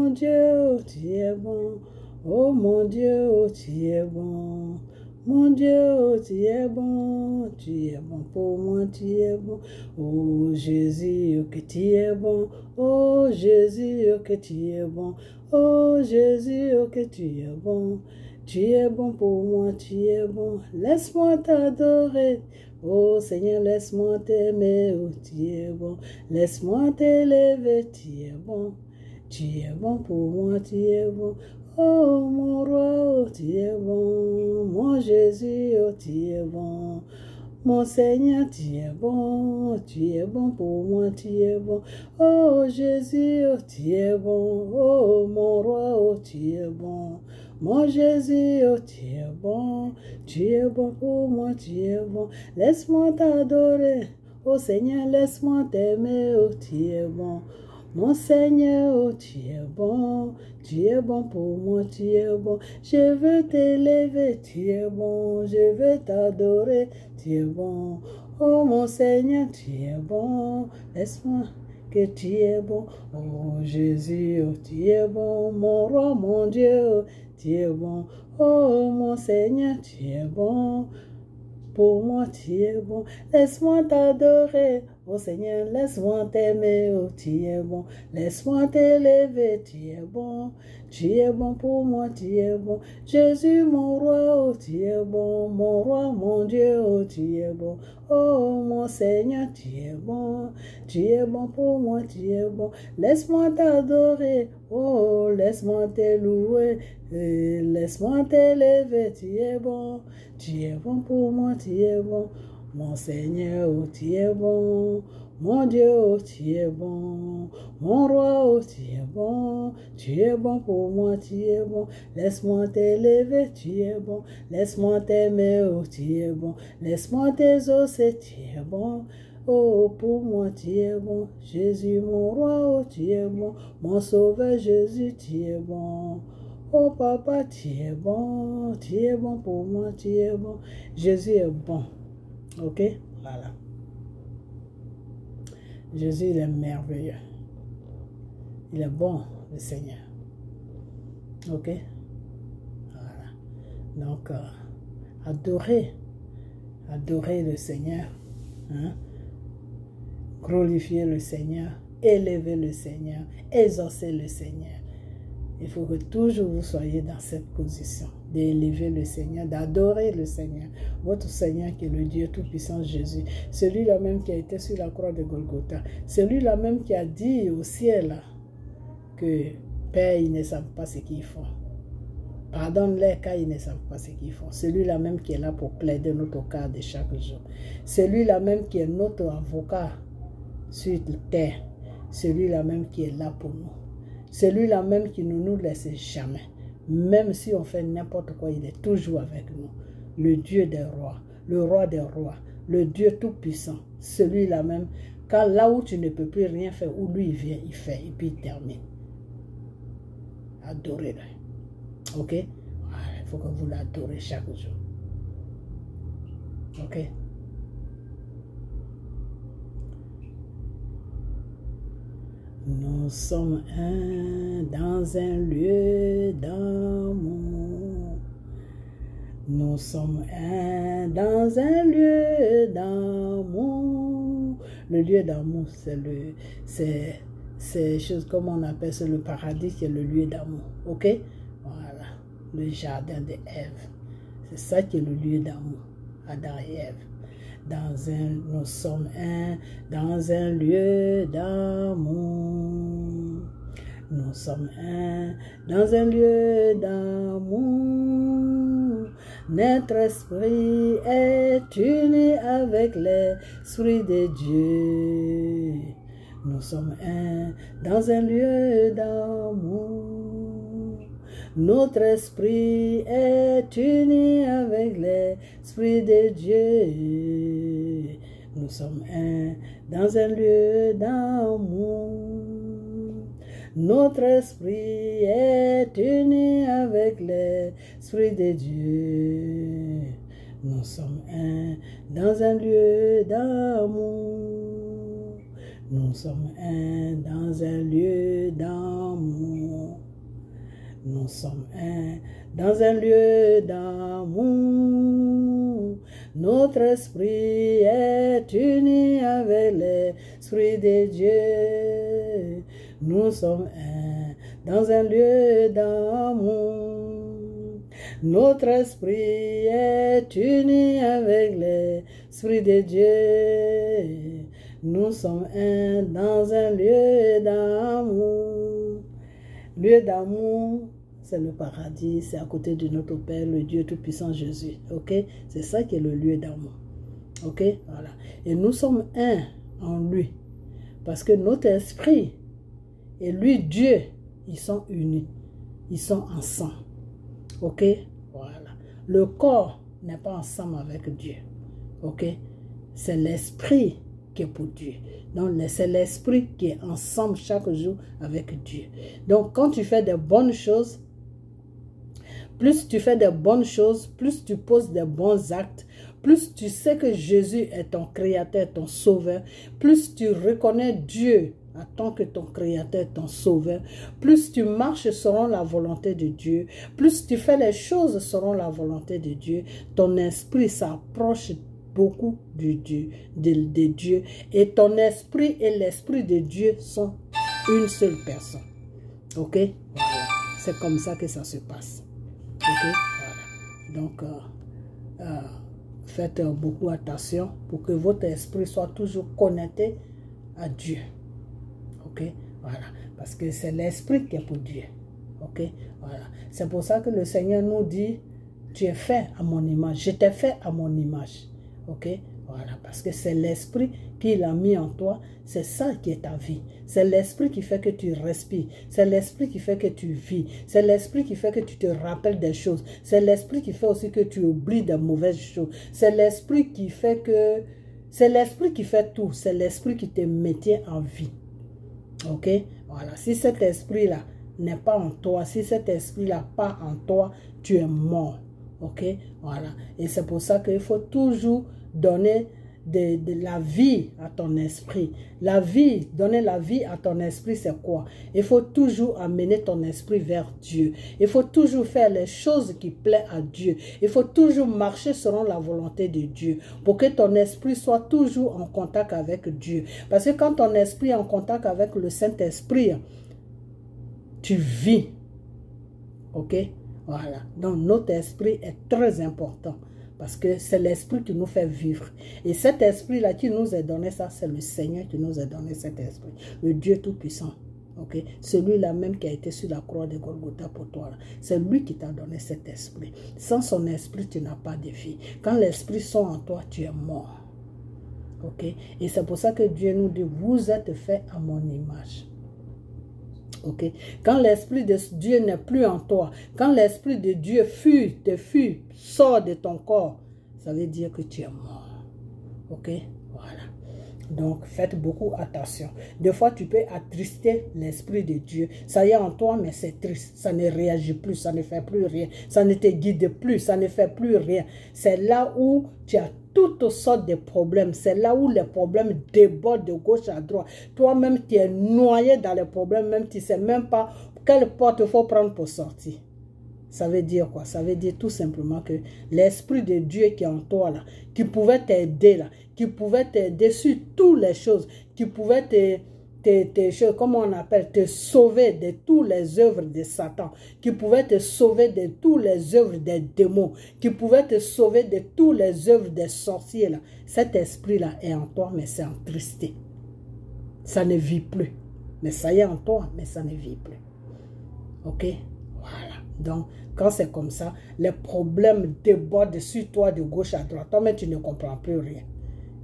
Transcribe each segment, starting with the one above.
mon Dieu, tu es bon. Oh mon Dieu, tu es bon. Mon Dieu, tu es bon pour moi, tu es bon. Oh Jésus, que tu es bon. Oh Jésus, que tu es bon. Oh Jésus, que tu es bon. Tu es bon pour moi, tu es bon. Laisse-moi t'adorer. Oh Seigneur, laisse-moi t'aimer. Oh, tu es bon. Laisse-moi t'élever, tu es bon. Tu es bon pour moi, tu es bon. Oh mon roi, oh, tu es bon. Mon Jésus, oh, tu es bon. Mon Seigneur, tu es bon pour moi, tu es bon. Oh Jésus, oh, tu es bon. Oh mon roi, oh, tu es bon. Mon Jésus, oh, tu es bon pour moi, tu es bon. Laisse-moi t'adorer, oh Seigneur, laisse-moi t'aimer, oh, tu es bon. Mon Seigneur, oh, tu es bon pour moi, tu es bon. Je veux t'élever, tu es bon. Je veux t'adorer, tu es bon. Oh, mon Seigneur, tu es bon. Laisse-moi que tu es bon. Oh, Jésus, oh, tu es bon. Mon roi, mon Dieu, oh, tu es bon. Oh, mon Seigneur, tu es bon. Pour moi, tu es bon. Laisse-moi t'adorer. Oh Seigneur, laisse-moi t'aimer. Oh, tu es bon. Laisse-moi t'élever. Tu es bon. Tu es bon pour moi, tu es bon. Jésus, mon roi, oh, tu es bon. Mon roi, mon Dieu, oh, tu es bon. Oh, mon Seigneur, tu es bon. Tu es bon pour moi, tu es bon. Laisse-moi t'adorer. Oh, laisse-moi te louer. Laisse-moi t'élever. Tu es bon. Tu es bon pour moi, tu es bon. Mon Seigneur, oh, tu es bon. Mon Dieu, oh, tu es bon. Mon roi, oh, tu es bon. Tu es bon pour moi, tu es bon. Laisse-moi t'élever, tu es bon. Laisse-moi t'aimer, oh, tu es bon. Laisse-moi t'exaucer, tu es bon. Oh, pour moi, tu es bon. Jésus, mon roi, oh, tu es bon. Mon sauveur, Jésus, tu es bon. Oh papa, tu es bon pour moi, tu es bon. Jésus est bon, ok? Voilà. Jésus, il est merveilleux. Il est bon, le Seigneur. Ok? Voilà. Donc, adorer le Seigneur, hein? Glorifier le Seigneur, élever le Seigneur, exaucer le Seigneur. Il faut que toujours vous soyez dans cette position d'élever le Seigneur, d'adorer le Seigneur. Votre Seigneur qui est le Dieu Tout-Puissant Jésus. Celui-là même qui a été sur la croix de Golgotha. Celui-là même qui a dit au ciel que Père, ils ne savent pas ce qu'ils font. Pardonne-les car ils ne savent pas ce qu'ils font. Celui-là même qui est là pour plaider notre cas de chaque jour. Celui-là même qui est notre avocat sur la terre. Celui-là même qui est là pour nous. Celui-là même qui ne nous laisse jamais. Même si on fait n'importe quoi, il est toujours avec nous. Le Dieu des rois, le roi des rois, le Dieu tout-puissant. Celui-là même, quand là où tu ne peux plus rien faire, où lui il vient, il fait et puis il termine. Adorez-le. Ok? Il faut que vous l'adorez chaque jour. Ok? Nous sommes un dans un lieu d'amour. Nous sommes un dans un lieu d'amour. Le lieu d'amour, c'est chose comme on appelle, c'est le paradis qui est le lieu d'amour. Ok? Voilà. Le jardin d'Ève. C'est ça qui est le lieu d'amour. Adam et Ève. Nous sommes un dans un lieu d'amour. Nous sommes un dans un lieu d'amour. Notre esprit est uni avec l'esprit de Dieu. Nous sommes un dans un lieu d'amour. Notre esprit est uni avec l'esprit de Dieu. Nous sommes un dans un lieu d'amour. Notre esprit est uni avec l'esprit de Dieu. Nous sommes un dans un lieu d'amour. Nous sommes un dans un lieu d'amour. Nous sommes un dans un lieu d'amour. Notre esprit est uni avec l'esprit de Dieu. Nous sommes un dans un lieu d'amour. Notre esprit est uni avec l'esprit de Dieu. Nous sommes un dans un lieu d'amour. Lieu d'amour, c'est le paradis, c'est à côté de notre Père, le Dieu Tout-Puissant Jésus. Ok? C'est ça qui est le lieu d'amour. Ok? Voilà. Et nous sommes un en lui. Parce que notre esprit et lui, Dieu, ils sont unis. Ils sont ensemble. Ok? Voilà. Le corps n'est pas ensemble avec Dieu. Ok? C'est l'esprit qui est pour Dieu. Donc, c'est l'esprit qui est ensemble chaque jour avec Dieu. Donc, quand tu fais des bonnes choses, plus tu fais des bonnes choses, plus tu poses des bons actes, plus tu sais que Jésus est ton créateur, ton sauveur, plus tu reconnais Dieu en tant que ton créateur, ton sauveur, plus tu marches selon la volonté de Dieu, plus tu fais les choses selon la volonté de Dieu, ton esprit s'approche beaucoup de Dieu, et ton esprit et l'esprit de Dieu sont une seule personne. Ok? Voilà. C'est comme ça que ça se passe. Ok? Voilà. Donc, faites beaucoup attention pour que votre esprit soit toujours connecté à Dieu. Ok? Voilà. Parce que c'est l'esprit qui est pour Dieu. Ok? Voilà. C'est pour ça que le Seigneur nous dit, tu es fait à mon image. Je t'ai fait à mon image. Ok? Voilà. Parce que c'est l'esprit qu'il a mis en toi. C'est ça qui est ta vie. C'est l'esprit qui fait que tu respires. C'est l'esprit qui fait que tu vis. C'est l'esprit qui fait que tu te rappelles des choses. C'est l'esprit qui fait aussi que tu oublies des mauvaises choses. C'est l'esprit qui fait que... C'est l'esprit qui fait tout. C'est l'esprit qui te maintient en vie. Ok? Voilà. Si cet esprit-là n'est pas en toi, si cet esprit-là n'est pas en toi, tu es mort. Ok? Voilà. Et c'est pour ça qu'il faut toujours donner de la vie à ton esprit. La vie, donner la vie à ton esprit, c'est quoi? Il faut toujours amener ton esprit vers Dieu. Il faut toujours faire les choses qui plaisent à Dieu. Il faut toujours marcher selon la volonté de Dieu pour que ton esprit soit toujours en contact avec Dieu. Parce que quand ton esprit est en contact avec le Saint-Esprit, tu vis. Ok? Voilà. Donc, notre esprit est très important. Parce que c'est l'esprit qui nous fait vivre. Et cet esprit-là qui nous a donné ça, c'est le Seigneur qui nous a donné cet esprit. Le Dieu Tout-Puissant. Okay? Celui-là même qui a été sur la croix de Golgotha pour toi. C'est lui qui t'a donné cet esprit. Sans son esprit, tu n'as pas de vie. Quand l'esprit sont en toi, tu es mort. Okay? Et c'est pour ça que Dieu nous dit, vous êtes faits à mon image. Okay. Quand l'esprit de Dieu n'est plus en toi, quand l'esprit de Dieu sort de ton corps, ça veut dire que tu es mort. Ok? Voilà. Donc, faites beaucoup attention. Des fois, tu peux attrister l'esprit de Dieu. Ça y est en toi, mais c'est triste. Ça ne réagit plus, ça ne fait plus rien. Ça ne te guide plus, ça ne fait plus rien. C'est là où tu as toutes sortes de problèmes. C'est là où les problèmes débordent de gauche à droite. Toi-même, tu es noyé dans les problèmes, même tu ne sais même pas quelle porte il faut prendre pour sortir. Ça veut dire quoi? Ça veut dire tout simplement que l'esprit de Dieu qui est en toi là, qui pouvait t'aider là, qui pouvait t'aider sur toutes les choses, qui pouvait comment on appelle, te sauver de toutes les œuvres de Satan, qui pouvait te sauver de toutes les œuvres des démons, qui pouvait te sauver de toutes les œuvres des sorciers là. Cet esprit là est en toi, mais c'est entristé. Ça ne vit plus. Mais ça y est en toi, mais ça ne vit plus. Ok? Voilà. Donc, quand c'est comme ça, les problèmes débordent sur toi de gauche à droite. Toi-même, tu ne comprends plus rien.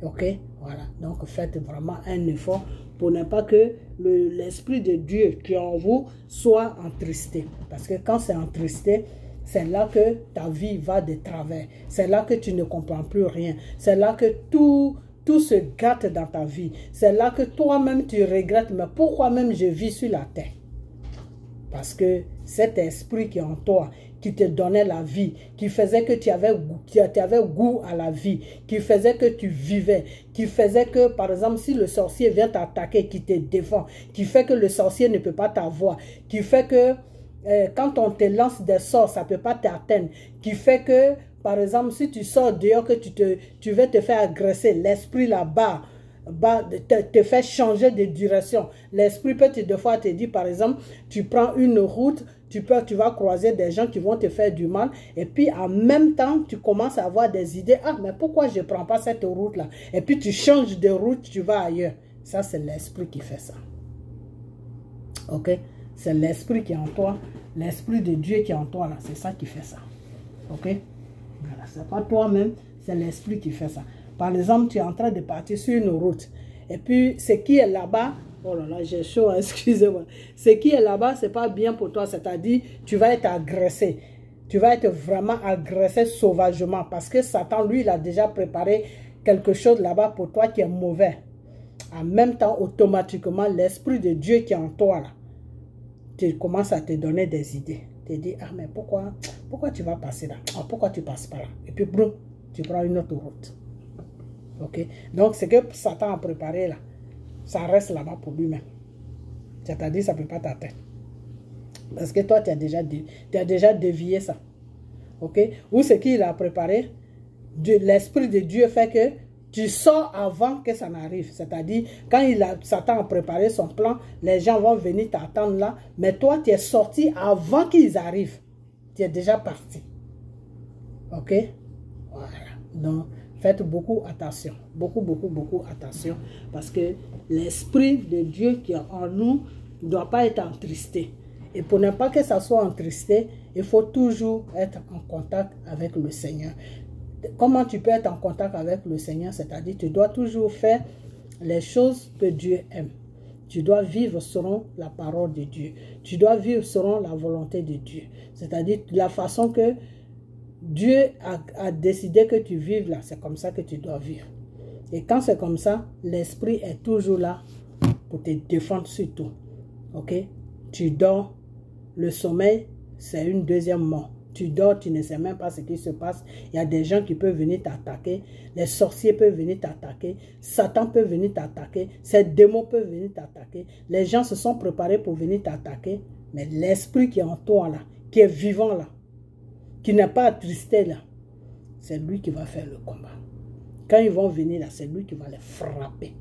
Ok? Voilà. Donc, faites vraiment un effort pour ne pas que l'esprit de Dieu qui est en vous soit entristé. Parce que quand c'est entristé, c'est là que ta vie va de travers. C'est là que tu ne comprends plus rien. C'est là que tout se gâte dans ta vie. C'est là que toi-même tu regrettes. Mais pourquoi même je vis sur la terre? Parce que cet esprit qui est en toi, qui te donnait la vie, qui faisait que tu avais goût à la vie, qui faisait que tu vivais, qui faisait que, par exemple, si le sorcier vient t'attaquer, qui te défend, qui fait que le sorcier ne peut pas t'avoir, qui fait que quand on te lance des sorts, ça ne peut pas t'atteindre, qui fait que, par exemple, si tu sors dehors, que tu veux te faire agresser, l'esprit là-bas, te fait changer de direction. L'esprit peut des fois te dire, par exemple, tu prends une route, tu vas croiser des gens qui vont te faire du mal, et puis en même temps, tu commences à avoir des idées, ah, mais pourquoi je ne prends pas cette route-là? Et puis tu changes de route, tu vas ailleurs. Ça, c'est l'esprit qui fait ça. Ok? C'est l'esprit qui est en toi, l'esprit de Dieu qui est en toi, là. C'est ça qui fait ça. Ok? Voilà, c'est pas toi-même, c'est l'esprit qui fait ça. Par exemple, tu es en train de partir sur une route. Et puis, ce qui est là-bas, oh là là, j'ai chaud, excusez-moi. Ce qui est là-bas, ce n'est pas bien pour toi. C'est-à-dire, tu vas être agressé. Tu vas être vraiment agressé sauvagement. Parce que Satan, lui, il a déjà préparé quelque chose là-bas pour toi qui est mauvais. En même temps, automatiquement, l'esprit de Dieu qui est en toi, là, tu commences à te donner des idées. Tu te dis, ah, mais pourquoi tu vas passer là? Ah, pourquoi tu passes pas là? Et puis, boum, tu prends une autre route. Ok? Donc, ce que Satan a préparé là, ça reste là-bas pour lui-même. C'est-à-dire, ça ne peut pas t'atteindre. Parce que toi, tu as déjà dévié ça. Ok? Ou ce qu'il a préparé, l'Esprit de Dieu fait que tu sors avant que ça n'arrive. C'est-à-dire, quand Satan a préparé son plan, les gens vont venir t'attendre là, mais toi, tu es sorti avant qu'ils arrivent. Tu es déjà parti. Ok? Voilà. Donc, faites beaucoup attention. Beaucoup attention. Parce que l'Esprit de Dieu qui est en nous ne doit pas être entristé. Et pour ne pas que ça soit entristé, il faut toujours être en contact avec le Seigneur. Comment tu peux être en contact avec le Seigneur? C'est-à-dire, tu dois toujours faire les choses que Dieu aime. Tu dois vivre selon la parole de Dieu. Tu dois vivre selon la volonté de Dieu. C'est-à-dire, la façon que Dieu a décidé que tu vives là, c'est comme ça que tu dois vivre. Et quand c'est comme ça, l'Esprit est toujours là pour te défendre sur tout. Ok? Tu dors, le sommeil, c'est une deuxième mort. Tu dors, tu ne sais même pas ce qui se passe. Il y a des gens qui peuvent venir t'attaquer. Les sorciers peuvent venir t'attaquer. Satan peut venir t'attaquer. Ces démons peuvent venir t'attaquer. Les gens se sont préparés pour venir t'attaquer. Mais l'esprit qui est en toi là, qui est vivant là, qui n'est pas attristé là, c'est lui qui va faire le combat. Quand ils vont venir là, c'est lui qui va les frapper.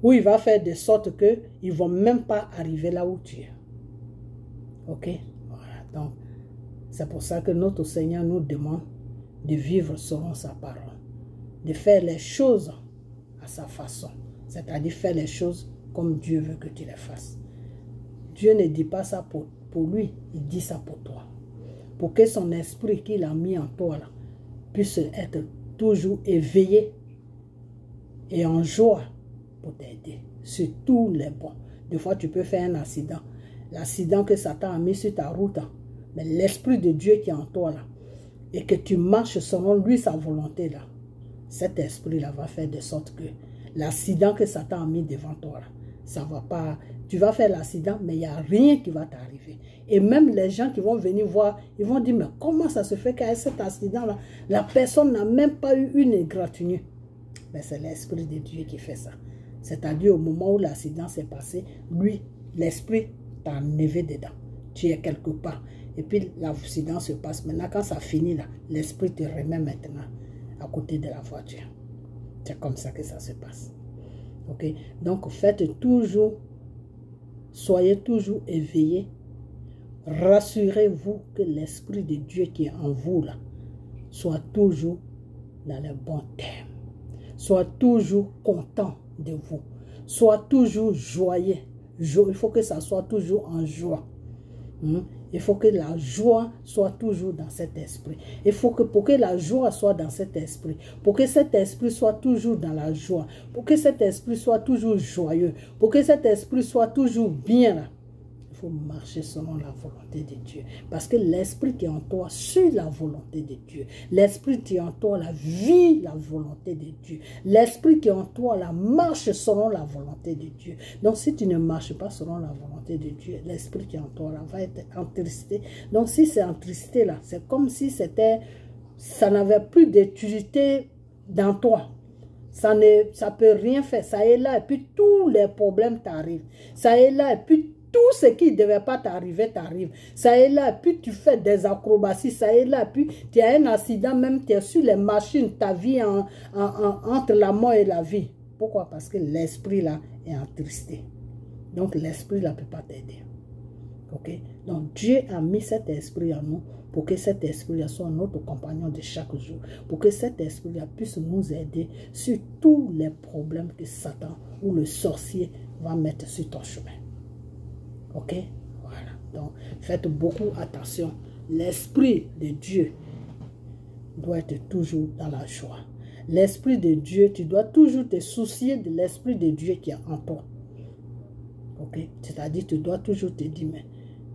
Ou il va faire de sorte qu'ils ne vont même pas arriver là où tu es. Ok? Voilà. Donc, c'est pour ça que notre Seigneur nous demande de vivre selon sa parole. De faire les choses à sa façon. C'est-à-dire faire les choses comme Dieu veut que tu les fasses. Dieu ne dit pas ça pour lui, il dit ça pour toi. Pour que son esprit qu'il a mis en toi là, puisse être toujours éveillé et en joie pour t'aider sur tous les bons. Des fois, tu peux faire un accident. L'accident que Satan a mis sur ta route, mais l'Esprit de Dieu qui est en toi là, et que tu marches selon lui, sa volonté là, cet esprit-là va faire de sorte que l'accident que Satan a mis devant toi là, ça va pas, tu vas faire l'accident, mais il n'y a rien qui va t'arriver. Et même les gens qui vont venir voir, ils vont dire, mais comment ça se fait qu'à cet accident-là, la personne n'a même pas eu une égratignure? Mais c'est l'Esprit de Dieu qui fait ça. C'est-à-dire au moment où l'accident s'est passé, lui, l'Esprit t'a enlevé dedans. Tu es quelque part. Et puis l'accident se passe. Maintenant, quand ça finit là, l'Esprit te remet maintenant à côté de la voiture. C'est comme ça que ça se passe. Ok? Donc, faites toujours, soyez toujours éveillés. Rassurez-vous que l'Esprit de Dieu qui est en vous là, soit toujours dans les bons termes. Soit toujours content de vous. Soit toujours joyeux. Il faut que ça soit toujours en joie. Il faut que la joie soit toujours dans cet esprit. Il faut que pour que la joie soit dans cet esprit, pour que cet esprit soit toujours dans la joie, pour que cet esprit soit toujours joyeux, pour que cet esprit soit toujours bien là, il faut marcher selon la volonté de Dieu. Parce que l'esprit qui est en toi suit la volonté de Dieu. L'esprit qui est en toi la vit la volonté de Dieu. L'esprit qui est en toi la marche selon la volonté de Dieu. Donc si tu ne marches pas selon la volonté de Dieu, l'esprit qui est en toi là va être entristé. Donc si c'est entristé là, c'est comme si ça n'avait plus d'utilité dans toi. Ça peut rien faire. Ça est là et puis tous les problèmes t'arrivent. Ça est là et puis tout ce qui ne devait pas t'arriver t'arrive. Ça est là, puis tu fais des acrobaties, ça est là, puis tu as un accident, même tu es sur les machines, ta vie entre la mort et la vie. Pourquoi? Parce que l'esprit là est entristé. Donc l'esprit là ne peut pas t'aider. Ok? Donc Dieu a mis cet esprit en nous pour que cet esprit-là soit notre compagnon de chaque jour. Pour que cet esprit-là puisse nous aider sur tous les problèmes que Satan ou le sorcier va mettre sur ton chemin. Ok? Voilà. Donc faites beaucoup attention. L'esprit de Dieu doit être toujours dans la joie. L'esprit de Dieu, tu dois toujours te soucier de l'esprit de Dieu qui est en toi. Ok? C'est-à-dire, tu dois toujours te dire, mais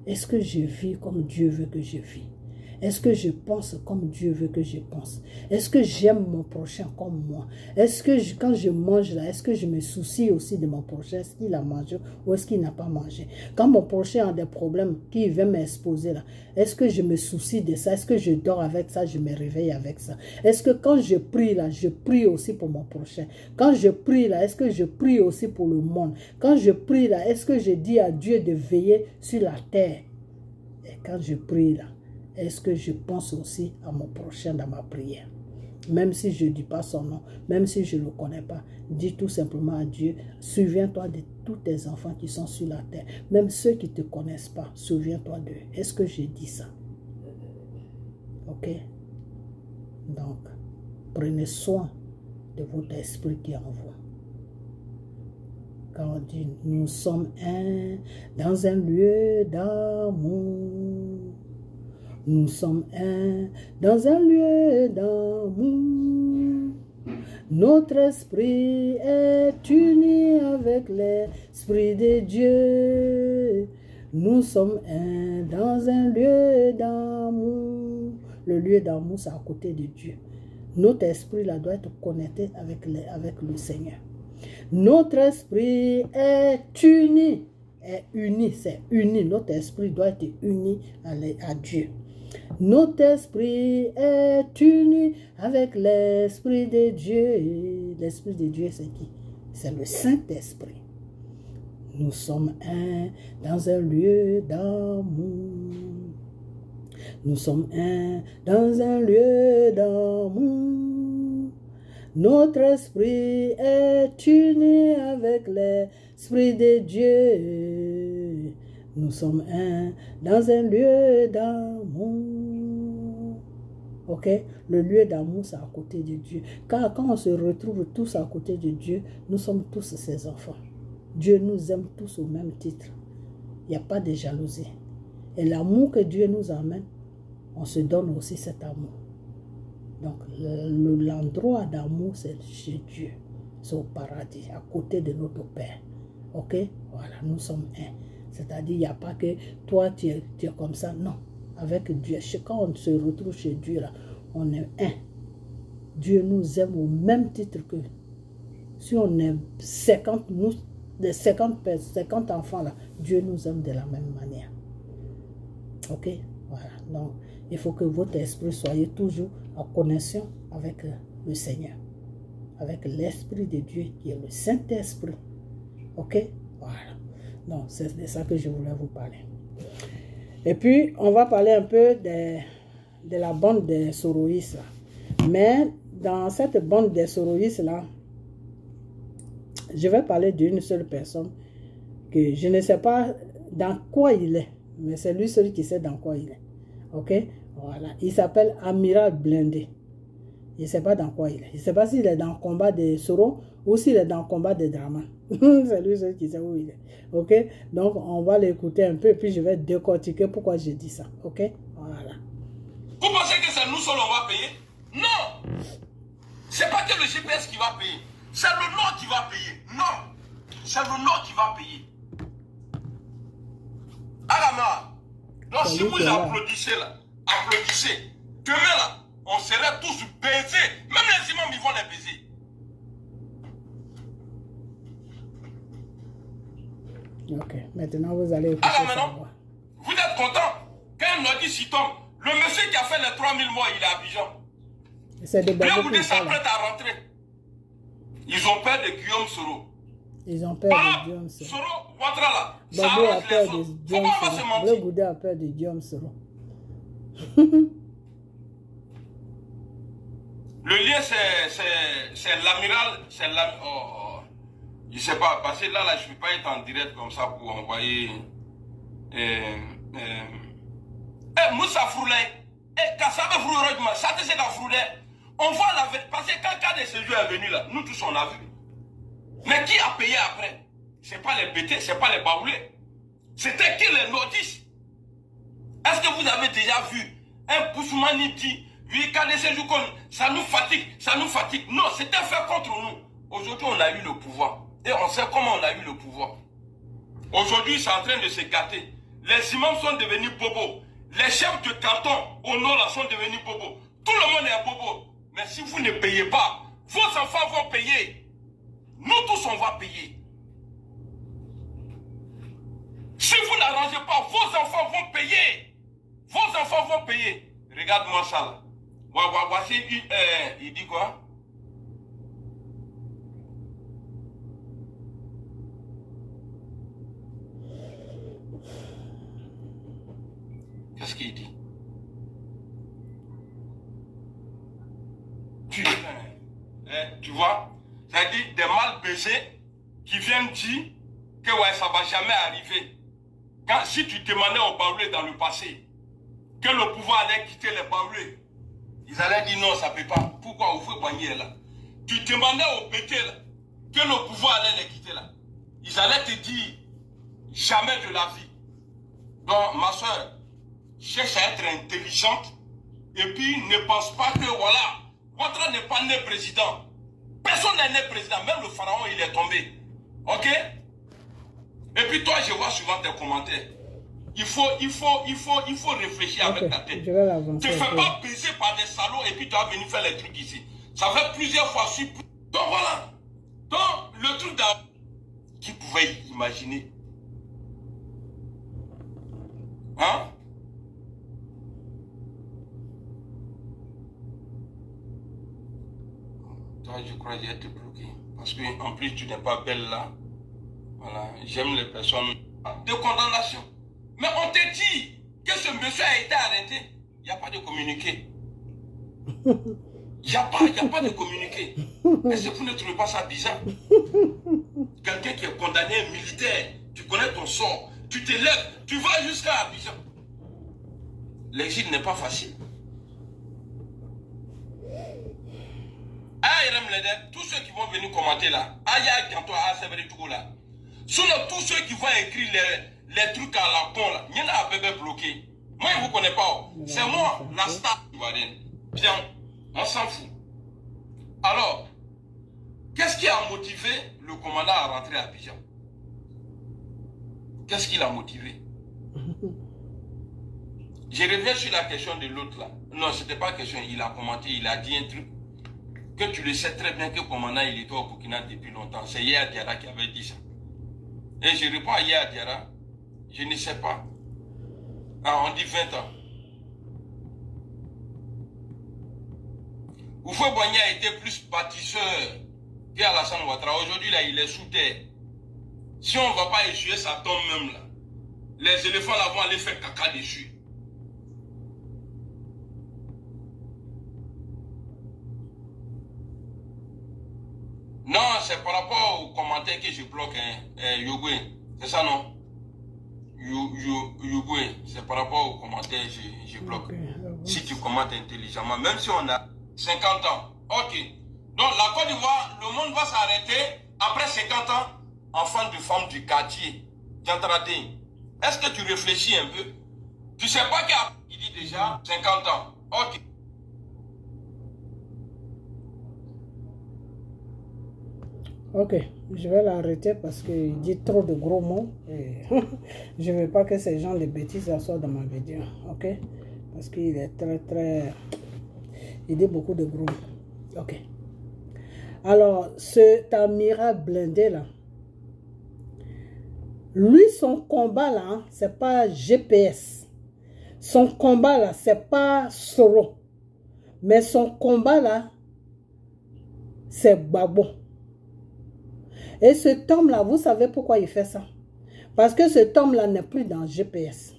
est-ce que je vis comme Dieu veut que je vis? Est-ce que je pense comme Dieu veut que je pense? Est-ce que j'aime mon prochain comme moi? Est-ce que quand je mange là, est-ce que je me soucie aussi de mon prochain? Est-ce qu'il a mangé ou est-ce qu'il n'a pas mangé? Quand mon prochain a des problèmes qui vient m'exposer là, est-ce que je me soucie de ça? Est-ce que je dors avec ça? Je me réveille avec ça? Est-ce que quand je prie là, je prie aussi pour mon prochain? Quand je prie là, est-ce que je prie aussi pour le monde? Quand je prie là, est-ce que je dis à Dieu de veiller sur la terre? Et quand je prie là, est-ce que je pense aussi à mon prochain dans ma prière? Même si je ne dis pas son nom, même si je ne le connais pas, dis tout simplement à Dieu, souviens-toi de tous tes enfants qui sont sur la terre. Même ceux qui ne te connaissent pas, souviens-toi d'eux. Est-ce que je dis ça? Ok? Donc, prenez soin de votre esprit qui est en vous. Quand on dit, nous sommes un dans un lieu d'amour. Nous sommes un dans un lieu d'amour. Notre esprit est uni avec l'esprit de Dieu. Nous sommes un dans un lieu d'amour. Le lieu d'amour, c'est à côté de Dieu. Notre esprit là doit être connecté avec le Seigneur. Notre esprit est uni. Est uni, c'est uni. Notre esprit doit être uni à Dieu. Notre esprit est uni avec l'esprit de Dieu. L'esprit de Dieu, c'est qui? C'est le Saint-Esprit. Nous sommes un dans un lieu d'amour. Nous sommes un dans un lieu d'amour. Notre esprit est uni avec l'esprit de Dieu. Nous sommes un dans un lieu d'amour. Ok? Le lieu d'amour, c'est à côté de Dieu. Car quand on se retrouve tous à côté de Dieu, nous sommes tous ses enfants. Dieu nous aime tous au même titre. Il n'y a pas de jalousie. Et l'amour que Dieu nous amène, on se donne aussi cet amour. Donc, l'endroit d'amour, c'est chez Dieu. C'est au paradis, à côté de notre Père. Ok? Voilà, nous sommes un. C'est-à-dire, il n'y a pas que toi, tu es comme ça. Non, avec Dieu. Quand on se retrouve chez Dieu, là, on est un. Dieu nous aime au même titre que si on est 50, nous, de 50 enfants, là, Dieu nous aime de la même manière. Ok? Voilà. Donc, il faut que votre esprit soit toujours en connexion avec le Seigneur. Avec l'Esprit de Dieu qui est le Saint-Esprit. Ok? Voilà. Donc, c'est de ça que je voulais vous parler. Et puis, on va parler un peu de la bande des Soroïs. Mais, dans cette bande des Soroïs, là, je vais parler d'une seule personne que je ne sais pas dans quoi il est. Mais c'est lui seul qui sait dans quoi il est. Ok? Voilà. Il s'appelle Amiral Blindé. Je ne sais pas dans quoi il est. Je ne sais pas s'il est dans le combat de Soro ou s'il est dans le combat de Drama. C'est lui seul qui sait où il est. Ok? Donc, on va l'écouter un peu et puis je vais décortiquer pourquoi je dis ça. Ok? Voilà. Vous pensez que c'est nous seuls on va payer? Non! C'est pas que le GPS qui va payer. C'est le Nord qui va payer. Non! C'est le Nord qui va payer. Alama, donc si vous applaudissez là, applaudissez. Demain là, on serait tous baisés. Même les imams, ils vont les baiser. Ok, maintenant vous allez écouter ça. Maintenant, vous êtes content? Quand Nodi s'y tombe, le monsieur qui a fait les 3000 mois, il est à Abidjan. C'est de Bien vous dites s'apprête à rentrer. Ils ont peur de Guillaume Soro. Ils ont peur Voilà, de Diom. Soro, Ouattara là. Ça Babo a arrange peur les de autres. Diom. Pourquoi on va se Le mentir? Gouda a peur de Diom. Le lien, c'est l'amiral. C'est l'amiral. Oh, je sais pas, parce que là, je ne peux pas être en direct comme ça pour envoyer. Moussa Froulay. Kassabe Froulay, ça c'est dans Froulay. On voit la vérité. Parce que quand Cas de séjour est venu là, nous tous on a vu. Mais qui a payé après? Ce n'est pas les bêtés, ce n'est pas les baoulés. C'était qui les notices? Est-ce que vous avez déjà vu un Poussoumani dit, oui, Cas de séjour, ça nous fatigue, ça nous fatigue. Non, c'était fait contre nous. Aujourd'hui, on a eu le pouvoir. Et on sait comment on a eu le pouvoir. Aujourd'hui, c'est en train de se gâter. Les imams sont devenus bobos. Les chefs de canton au nord là, sont devenus bobos. Tout le monde est bobo. Mais si vous ne payez pas, vos enfants vont payer. Nous tous, on va payer. Si vous n'arrangez pas, vos enfants vont payer. Vos enfants vont payer. Regarde-moi ça là. Voici, il dit quoi? Qu'est-ce qu'il dit? Tu vois? C'est-à-dire des mal baisés qui viennent dire que ouais, ça ne va jamais arriver. Si tu demandais aux Baoulés dans le passé que le pouvoir allait quitter les Baoulés, ils allaient dire non, ça ne peut pas. Pourquoi vous faites bagner là? Tu demandais aux Pétés là que le pouvoir allait les quitter là. Ils allaient te dire jamais de la vie. Donc, ma soeur, cherche à être intelligente et puis ne pense pas que voilà, votre n'est pas né président. Personne n'est né président, même le pharaon il est tombé. Ok? Et puis toi, je vois souvent tes commentaires. Il faut réfléchir avec ta tête. Tu ne fais pas baiser par des salauds et puis tu vas venir faire les trucs ici. Ça fait plusieurs fois. Donc voilà. Donc le truc d'abord, qui pouvait imaginer? Hein? Toi, je crois que j'ai été bloqué. Parce qu'en plus, tu n'es pas belle là. Voilà. J'aime les personnes de condamnation. Mais on te dit que ce monsieur a été arrêté. Il n'y a pas de communiqué. Il n'y a pas de communiqué. Est-ce que vous ne trouvez pas ça bizarre? Quelqu'un qui est condamné, militaire, tu connais ton sort, tu te lèves, tu vas jusqu'à Abidjan. L'exil n'est pas facile. Tous ceux qui vont venir commenter là, sinon tous ceux qui vont écrire les trucs à la con là, il y en a un bébé bloqué. Moi je ne vous connais pas. C'est moi, la star ivoirienne. Bien, on s'en fout. Alors, qu'est-ce qui a motivé le commandant à rentrer à Abidjan? Qu'est-ce qui l'a motivé? Je reviens sur la question de l'autre là. Non, ce n'était pas question, il a commenté, il a dit un truc. Que tu le sais très bien que le commandant il était au Burkina depuis longtemps. C'est Yaya Diarra qui avait dit ça. Et je réponds à Yaya Diarra, je ne sais pas. Ah, on dit 20 ans. Oufoué Boigny a été plus bâtisseur qu'Alassane Ouattara. Aujourd'hui, là, il est sous terre. Si on ne va pas essuyer sa tombe même là, les éléphants là vont aller faire caca dessus. Non, c'est par rapport aux commentaires que je bloque, hein, Yogwe. C'est ça, non? Yogwe, c'est par rapport aux commentaires que je bloque. Okay, si tu commentes intelligemment, même si on a 50 ans. Ok. Donc, la Côte d'Ivoire, le monde va s'arrêter après 50 ans, enfant de femme du quartier. Est-ce que tu réfléchis un peu? Tu sais pas qu'il dit déjà 50 ans. Ok. Ok, je vais l'arrêter parce qu'il dit trop de gros mots et je ne veux pas que ces gens de bêtises soient dans ma vidéo, ok? Parce qu'il est il dit beaucoup de gros mots, ok. Alors, cet amiral blindé là, lui son combat là, hein, c'est pas GPS. Son combat là, c'est pas Soro. Mais son combat là, c'est Babo. Et cet homme-là, vous savez pourquoi il fait ça? Parce que cet homme-là n'est plus dans GPS.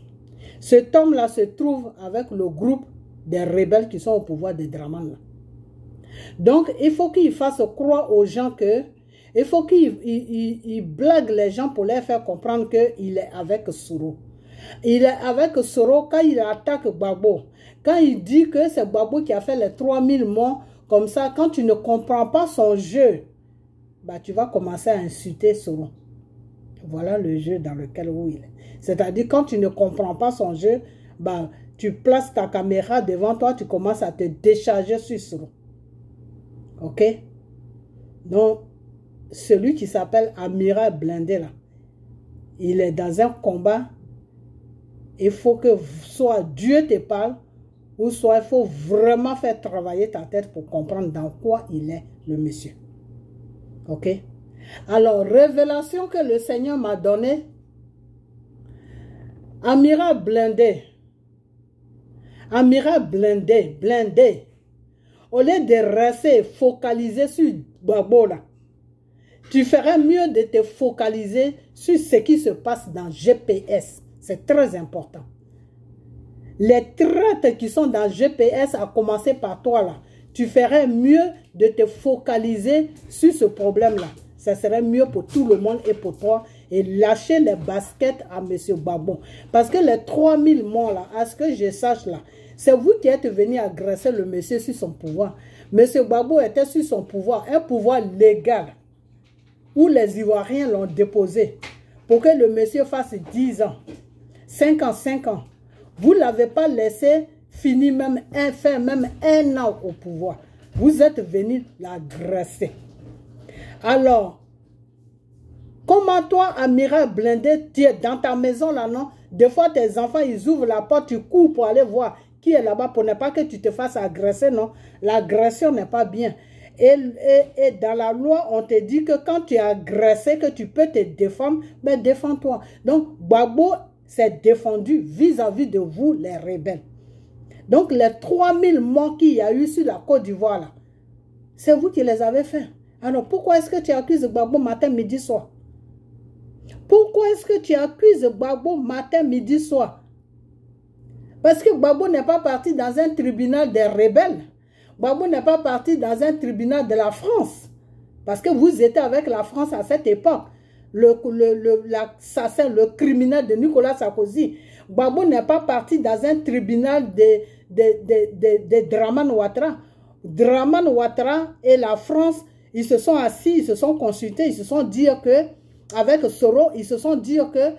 Cet homme-là se trouve avec le groupe des rebelles qui sont au pouvoir des Draman. Donc, il faut qu'il fasse croire aux gens que, il faut qu'il blague les gens pour leur faire comprendre qu'il est avec Soro. Il est avec Soro quand il attaque Gbagbo. Quand il dit que c'est Gbagbo qui a fait les 3000 morts, comme ça, quand tu ne comprends pas son jeu, bah, tu vas commencer à insulter Soro. Voilà le jeu dans lequel il est. C'est-à-dire, quand tu ne comprends pas son jeu, bah, tu places ta caméra devant toi, tu commences à te décharger sur Soro. Ok? Donc, celui qui s'appelle Amiral Blindé, là, il est dans un combat. Il faut que soit Dieu te parle, ou soit il faut vraiment faire travailler ta tête pour comprendre dans quoi il est, le monsieur. Ok? Alors, révélation que le Seigneur m'a donnée, Amiral Blindé, blindé, au lieu de rester focalisé sur Gbagbo là, tu ferais mieux de te focaliser sur ce qui se passe dans GPS. C'est très important. Les traites qui sont dans GPS, à commencer par toi là, tu ferais mieux de te focaliser sur ce problème-là. Ça serait mieux pour tout le monde et pour toi. Et lâcher les baskets à M. Gbagbo. Parce que les 3000 morts là, à ce que je sache là, c'est vous qui êtes venu agresser le monsieur sur son pouvoir. M. Gbagbo était sur son pouvoir, un pouvoir légal, où les Ivoiriens l'ont déposé pour que le monsieur fasse 10 ans, 5 ans. Vous ne l'avez pas laissé finir faire même un an au pouvoir. Vous êtes venu l'agresser. Alors, comment toi, Amiral Blindé, tu es dans ta maison là, non? Des fois, tes enfants, ils ouvrent la porte, tu cours pour aller voir qui est là-bas pour ne pas que tu te fasses agresser, non? L'agression n'est pas bien. Et dans la loi, on te dit que quand tu es agressé, que tu peux te défendre, ben défends-toi. Donc, Gbagbo s'est défendu vis-à-vis de vous, les rebelles. Donc, les 3000 morts qu'il y a eu sur la Côte d'Ivoire, là, c'est vous qui les avez fait. Alors, pourquoi est-ce que tu accuses Gbagbo matin, midi, soir? Pourquoi est-ce que tu accuses Gbagbo matin, midi, soir? Parce que Gbagbo n'est pas parti dans un tribunal des rebelles. Gbagbo n'est pas parti dans un tribunal de la France. Parce que vous étiez avec la France à cette époque. L'assassin, le criminel de Nicolas Sarkozy. Gbagbo n'est pas parti dans un tribunal de Draman Ouattara. Draman Ouattara et la France, ils se sont assis, ils se sont consultés, ils se sont dit que, avec Soro, ils se sont dit que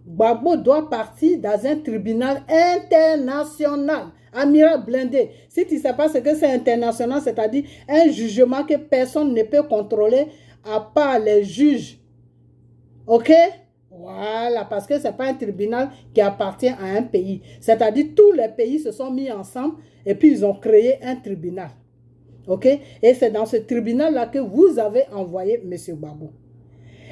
Gbagbo doit partir dans un tribunal international. Amiral Blindé, si tu ne sais pas ce que c'est international, c'est-à-dire un jugement que personne ne peut contrôler à part les juges. Ok? Voilà, parce que ce n'est pas un tribunal qui appartient à un pays. C'est-à-dire tous les pays se sont mis ensemble et puis ils ont créé un tribunal. Ok? Et c'est dans ce tribunal-là que vous avez envoyé M. Gbagbo.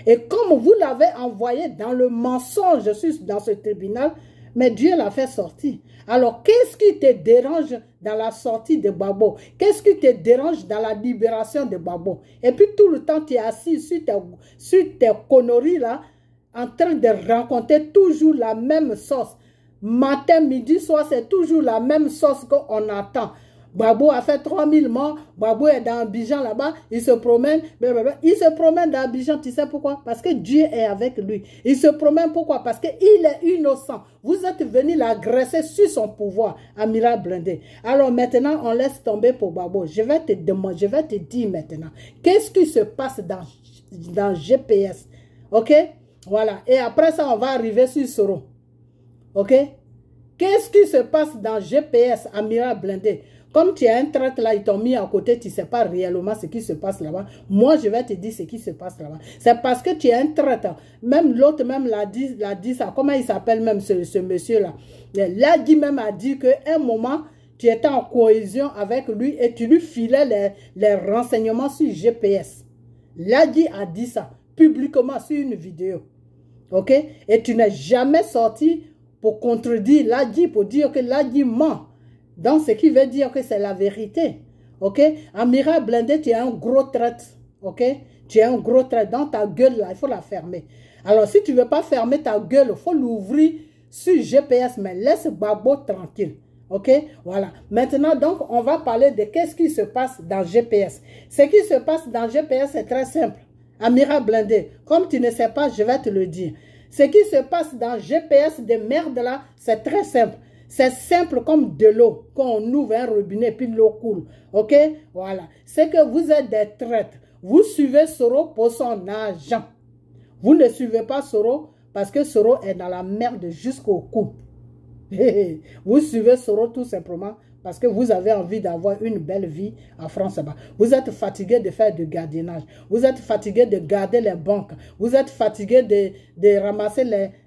Et comme vous l'avez envoyé dans le mensonge dans ce tribunal, mais Dieu l'a fait sortir. Alors, qu'est-ce qui te dérange dans la sortie de Gbagbo? Qu'est-ce qui te dérange dans la libération de Gbagbo? Et puis, tout le temps, tu es assis sur tes conneries là, en train de raconter toujours la même sauce. Matin, midi, soir, c'est toujours la même sauce qu'on attend. Gbagbo a fait 3000 morts, Gbagbo est dans Abidjan là-bas, il se promène, il se promène dans Abidjan, tu sais pourquoi? Parce que Dieu est avec lui. Il se promène pourquoi? Parce qu'il est innocent. Vous êtes venu l'agresser sur son pouvoir, Amiral Blindé. Alors maintenant, on laisse tomber pour Gbagbo. Je vais te dire maintenant, qu'est-ce qui se passe dans GPS? Ok? Voilà. Et après ça, on va arriver sur Soro. Ok? Qu'est-ce qui se passe dans GPS, Amiral Blindé? Comme tu as un traître là, ils t'ont mis à côté, tu ne sais pas réellement ce qui se passe là-bas. Moi, je vais te dire ce qui se passe là-bas. C'est parce que tu es un traître. Même l'autre même l'a dit ça. Comment il s'appelle même ce monsieur-là? Ladi même a dit qu'à un moment, tu étais en cohésion avec lui et tu lui filais les renseignements sur GPS. Ladi a dit ça publiquement sur une vidéo. Ok? Et tu n'es jamais sorti pour contredire Ladi, pour dire que Ladi ment. Donc, ce qui veut dire que c'est la vérité. Ok? Amiral Blindé, tu es un gros traître. Ok? Tu es un gros trait dans ta gueule, là, il faut la fermer. Alors, si tu ne veux pas fermer ta gueule, il faut l'ouvrir sur GPS, mais laisse Gbagbo tranquille. Ok, voilà. Maintenant, donc, on va parler de qu'est-ce qui se passe dans GPS. Ce qui se passe dans GPS, c'est très simple. Amira Blindé, comme tu ne sais pas, je vais te le dire. Ce qui se passe dans GPS de merde là, c'est très simple. C'est simple comme de l'eau. Quand on ouvre un robinet, puis l'eau coule. Ok, voilà. C'est que vous êtes des traîtres. Vous suivez Soro pour son argent. Vous ne suivez pas Soro parce que Soro est dans la merde jusqu'au cou. Vous suivez Soro tout simplement parce que vous avez envie d'avoir une belle vie en France. Vous êtes fatigué de faire du gardiennage. Vous êtes fatigué de garder les banques. Vous êtes fatigué de ramasser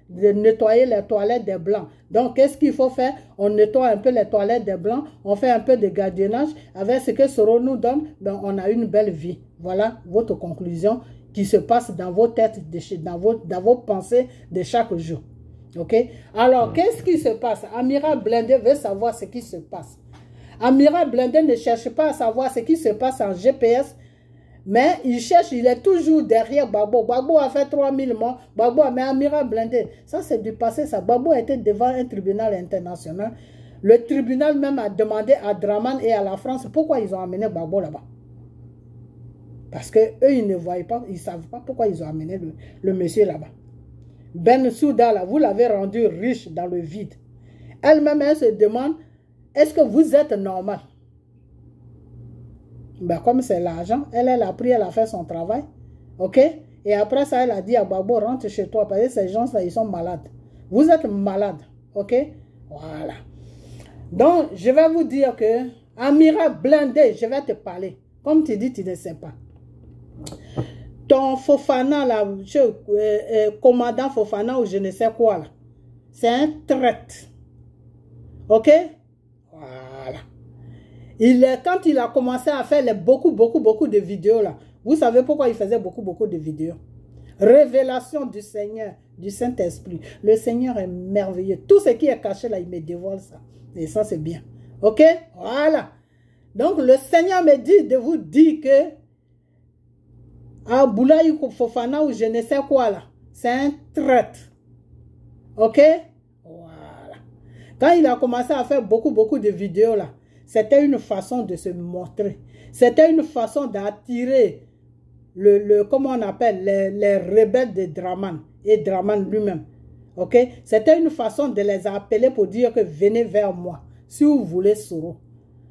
de nettoyer les toilettes des Blancs. Donc, qu'est-ce qu'il faut faire? On nettoie un peu les toilettes des Blancs. On fait un peu de gardiennage. Avec ce que Soro nous donne, ben, on a une belle vie. Voilà votre conclusion qui se passe dans vos têtes, dans vos pensées de chaque jour. Ok? Alors, qu'est-ce qui se passe? Amira Blindé veut savoir ce qui se passe. Amira Blindé ne cherche pas à savoir ce qui se passe en GPS, mais il cherche, il est toujours derrière Gbagbo. Gbagbo a fait 3000 morts. Gbagbo, mais Amira Blindé, ça c'est du passé, ça. Gbagbo était devant un tribunal international. Le tribunal même a demandé à Draman et à la France pourquoi ils ont amené Gbagbo là-bas. Parce que eux, ils ne voyaient pas, ils ne savent pas pourquoi ils ont amené le monsieur là-bas. Ben Souda, là, vous l'avez rendu riche dans le vide. Elle-même, elle se demande, est-ce que vous êtes normal? Ben, comme c'est l'argent, elle a pris, elle a fait son travail. Ok? Et après ça, elle a dit à Gbagbo, rentre chez toi, parce que ces gens-là, ils sont malades. Vous êtes malades. Ok? Voilà. Donc, je vais vous dire que, Amira Blindé, je vais te parler. Comme tu dis, tu ne sais pas. Ton Fofana, là, commandant Fofana ou je ne sais quoi, là, c'est un traître. Ok? Voilà. Quand il a commencé à faire beaucoup de vidéos, là, vous savez pourquoi il faisait beaucoup de vidéos? Révélation du Seigneur, du Saint-Esprit. Le Seigneur est merveilleux. Tout ce qui est caché, là, il me dévoile ça. Et ça, c'est bien. Ok? Voilà. Donc, le Seigneur me dit de vous dire que Aboulaye Fofana ou je ne sais quoi là, c'est un traître. Ok? Voilà. Quand il a commencé à faire beaucoup de vidéos là, c'était une façon de se montrer. C'était une façon d'attirer comment on appelle, les rebelles de Draman et Draman lui-même. Ok? C'était une façon de les appeler pour dire que venez vers moi, si vous voulez Soro.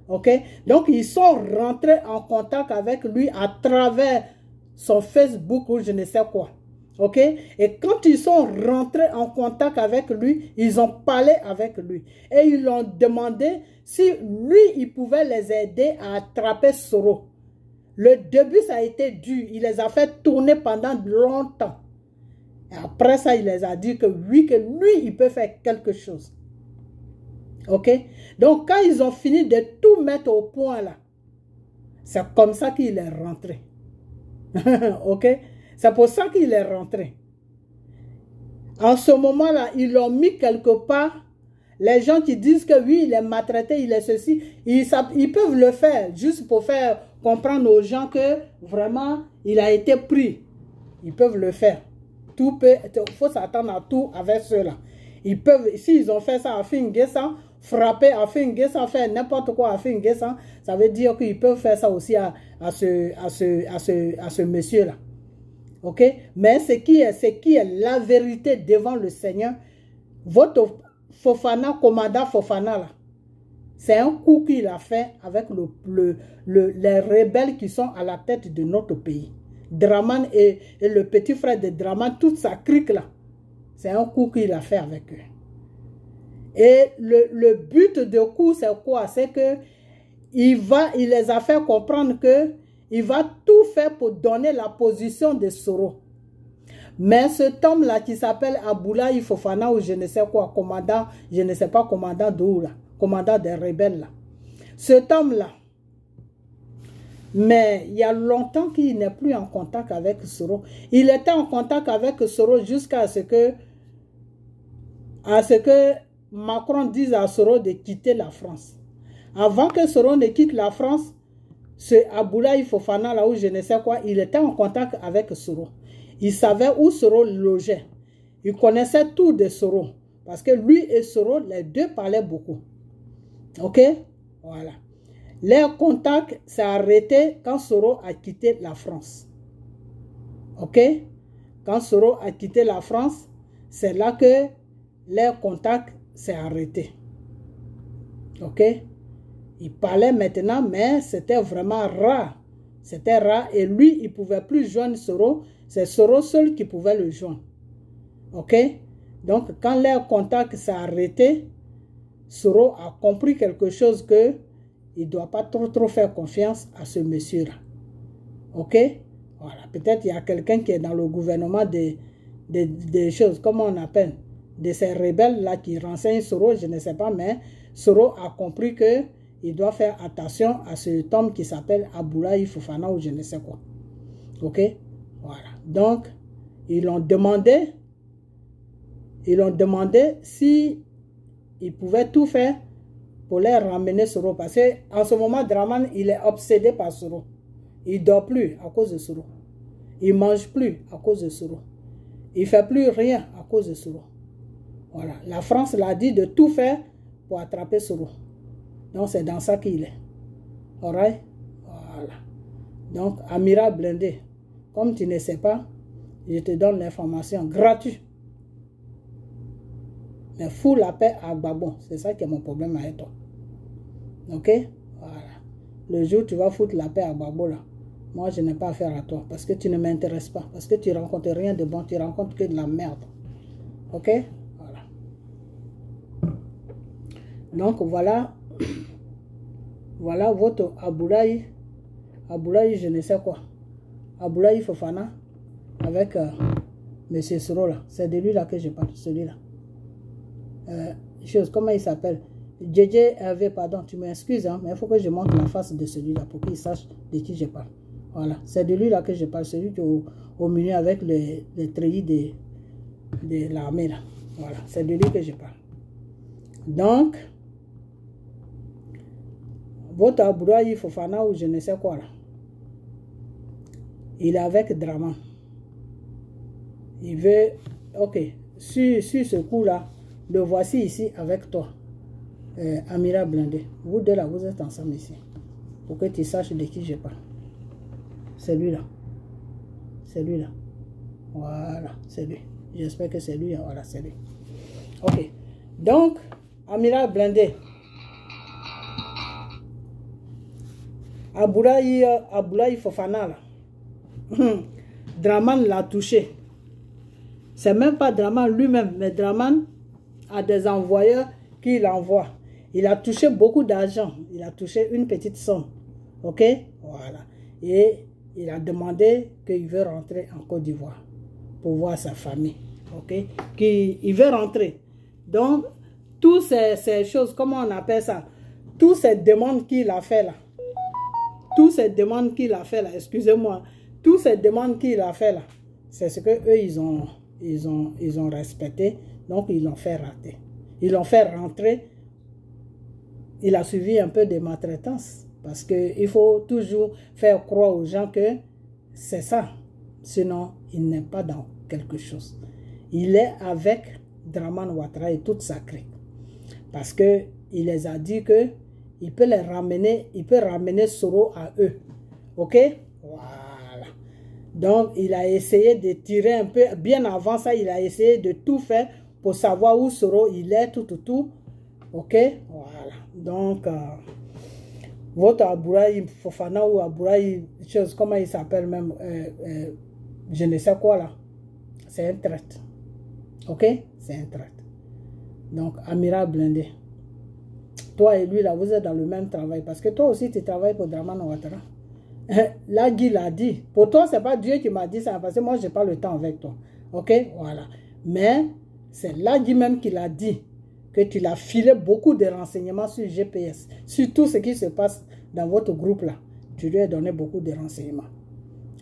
Ok? Donc, ils sont rentrés en contact avec lui à travers son Facebook ou je ne sais quoi. Ok? Et quand ils sont rentrés en contact avec lui, ils ont parlé avec lui. Et ils lui ont demandé si lui, il pouvait les aider à attraper Soro. Le début, ça a été dur. Il les a fait tourner pendant longtemps. Et après ça, il les a dit que oui, que lui, il peut faire quelque chose. Ok? Donc, quand ils ont fini de tout mettre au point là, c'est comme ça qu'il est rentré. Ok? C'est pour ça qu'il est rentré. En ce moment-là, ils l'ont mis quelque part. Les gens qui disent que oui, il est maltraité, il est ceci, ils peuvent le faire juste pour faire comprendre aux gens que vraiment, il a été pris. Ils peuvent le faire. Il faut s'attendre à tout avec ceux-là. Ils peuvent, s'ils ont fait ça à Finguessan, frapper à Finguessan, faire n'importe quoi à Finguessan, ça veut dire qu'ils peuvent faire ça aussi à ce monsieur-là. Ok? Mais ce qui est la vérité devant le Seigneur, votre Fofana, commandant Fofana, là, c'est un coup qu'il a fait avec les rebelles qui sont à la tête de notre pays. Draman et le petit frère de Draman, toute sa clique là, c'est un coup qu'il a fait avec eux. Et le but de coup, c'est quoi? C'est que il les a fait comprendre que il va tout faire pour donner la position de Soro. Mais cet homme-là qui s'appelle Aboulaye Fofana ou je ne sais quoi, commandant, je ne sais pas, commandant d'où là, commandant des rebelles là. Cet homme-là, mais il y a longtemps qu'il n'est plus en contact avec Soro. Il était en contact avec Soro jusqu'à ce que Macron dise à Soro de quitter la France. Avant que Soro ne quitte la France, ce Aboulaye Fofana là où je ne sais quoi, il était en contact avec Soro. Il savait où Soro logeait. Il connaissait tout de Soro. Parce que lui et Soro, les deux parlaient beaucoup. Ok? Voilà. Leur contact s'est arrêté quand Soro a quitté la France. Ok? Quand Soro a quitté la France, c'est là que leur contact s'est arrêté. Ok? Il parlait maintenant, mais c'était vraiment rare. C'était rare et lui, il ne pouvait plus joindre Soro. C'est Soro seul qui pouvait le joindre. Ok? Donc, quand leur contact s'est arrêté, Soro a compris quelque chose que il ne doit pas trop faire confiance à ce monsieur-là. Ok? Voilà. Peut-être il y a quelqu'un qui est dans le gouvernement des choses, comment on appelle, de ces rebelles-là qui renseignent Soro, je ne sais pas, mais Soro a compris que il doit faire attention à cet homme qui s'appelle Aboulaye Fofana ou je ne sais quoi. Ok? Voilà. Donc, ils l'ont demandé si ils pouvaient tout faire pour les ramener Soro. Parce qu'en ce moment, Draman, il est obsédé par Soro. Il ne dort plus à cause de Soro. Il ne mange plus à cause de Soro. Il ne fait plus rien à cause de Soro. Voilà. La France l'a dit de tout faire pour attraper Soro. Donc, c'est dans ça qu'il est. Alright? Voilà. Donc, Amiral Blindé, comme tu ne sais pas, je te donne l'information gratuite. Mais fous la paix à Gbagbo. C'est ça qui est mon problème avec toi. Ok? Voilà. Le jour où tu vas foutre la paix à Gbagbo, là, moi, je n'ai pas affaire à toi. Parce que tu ne m'intéresses pas. Parce que tu ne rencontres rien de bon. Tu rencontres que de la merde. Ok? Voilà. Donc, voilà. Voilà votre Aboulaye, je ne sais quoi. Aboulaye Fofana avec M. Soro là. C'est de lui là que je parle, celui-là. Comment il s'appelle? JJ Hervé, pardon, tu m'excuses, hein, mais il faut que je montre la face de celui-là pour qu'il sache de qui je parle. Voilà, c'est de lui là que je parle, celui qui est au milieu avec les treillis de l'armée là. Voilà, c'est de lui que je parle. Donc, votre Aboulaye Fofana ou je ne sais quoi là, il est avec Draman. Il veut, ok, sur ce coup là, le voici ici avec toi, Amiral Blindé. Vous deux là, vous êtes ensemble ici, pour que tu saches de qui je parle. C'est lui là. C'est lui là. Voilà, c'est lui. J'espère que c'est lui, hein. Voilà, c'est lui. Ok, donc, Amiral Blindé. Aboulaye Fofana là. Draman l'a touché. C'est même pas Draman lui-même, mais Draman a des envoyeurs qui l'envoient. Il a touché beaucoup d'argent. Il a touché une petite somme. Ok? Voilà. Et il a demandé qu'il veut rentrer en Côte d'Ivoire pour voir sa famille. Ok? Il veut rentrer. Donc, toutes ces choses, comment on appelle ça? Toutes ces demandes qu'il a fait là. Toutes ces demandes qu'il a fait là, excusez-moi, toutes ces demandes qu'il a fait là, c'est ce que eux ils ont respecté, donc ils l'ont fait rater. Ils l'ont fait rentrer. Il a suivi un peu de maltraitance parce qu'il faut toujours faire croire aux gens que c'est ça. Sinon, il n'est pas dans quelque chose. Il est avec Draman Ouattara et toute sa clique. Parce qu'il les a dit que il peut les ramener, il peut ramener Soro à eux. Ok? Voilà. Donc, il a essayé de tirer un peu, bien avant ça, il a essayé de tout faire pour savoir où Soro il est, tout. Ok? Voilà. Donc, votre Aboulaye Fofana ou Aboulaye, chose, comment il s'appelle même, je ne sais quoi là, c'est un traître. Ok? C'est un traître. Donc, Amiral Blindé. Toi et lui, là, vous êtes dans le même travail. Parce que toi aussi, tu travailles pour Draman Ouattara. Là, Guy l'a dit. Pour toi, ce n'est pas Dieu qui m'a dit ça. Parce que moi, je n'ai pas le temps avec toi. Ok? Voilà. Mais c'est là Guy même qui l'a dit. Que tu l'as filé beaucoup de renseignements sur GPS. Sur tout ce qui se passe dans votre groupe, là. Tu lui as donné beaucoup de renseignements.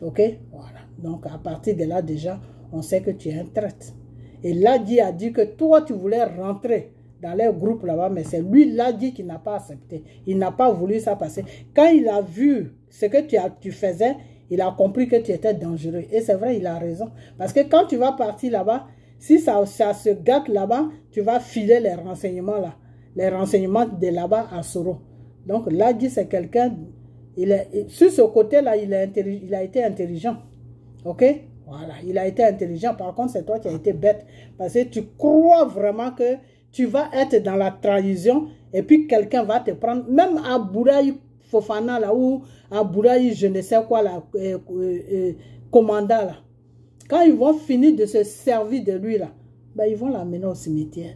Ok? Voilà. Donc, à partir de là, déjà, on sait que tu es un traître. Et là, Guy a dit que toi, tu voulais rentrer dans leur groupe là-bas, mais c'est lui, Ladi, qui n'a pas accepté. Il n'a pas voulu ça passer. Quand il a vu ce que tu faisais, il a compris que tu étais dangereux. Et c'est vrai, il a raison. Parce que quand tu vas partir là-bas, si ça se gâte là-bas, tu vas filer les renseignements là. Les renseignements de là-bas à Soro. Donc là, Guy, c'est quelqu'un, sur ce côté-là, il a été intelligent. Ok? Voilà, il a été intelligent. Par contre, c'est toi qui as été bête. Parce que tu crois vraiment que tu vas être dans la trahison et puis quelqu'un va te prendre, même à Bouraï Fofana là, ou à Bouraï je ne sais quoi là, commandant là. Quand ils vont finir de se servir de lui là, ben, ils vont l'amener au cimetière.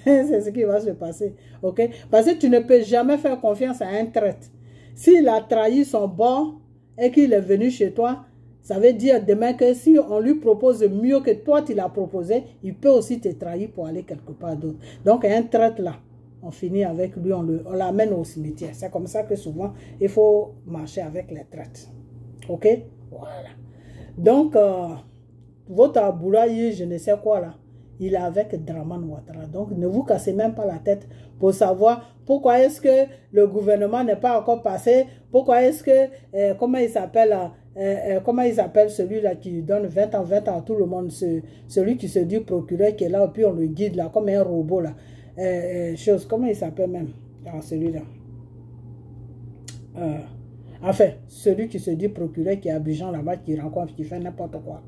C'est ce qui va se passer. Ok? Parce que tu ne peux jamais faire confiance à un traître. S'il a trahi son bord et qu'il est venu chez toi, ça veut dire demain que si on lui propose mieux que toi tu l'as proposé, il peut aussi te trahir pour aller quelque part d'autre. Donc un traître là, on finit avec lui, on l'amène au cimetière. C'est comme ça que souvent il faut marcher avec les traîtres. Ok? Voilà. Donc, votre Aboulaye, je ne sais quoi là, il est avec Draman Ouattara. Donc, ne vous cassez même pas la tête pour savoir pourquoi est-ce que le gouvernement n'est pas encore passé, pourquoi est-ce que, comment il s'appelle celui-là qui donne 20 ans à tout le monde, celui qui se dit procureur qui est là, et puis on le guide là, comme un robot là. Comment il s'appelle même, celui-là enfin, celui qui se dit procureur qui est à Abidjan là-bas, qui rencontre, qui fait n'importe quoi.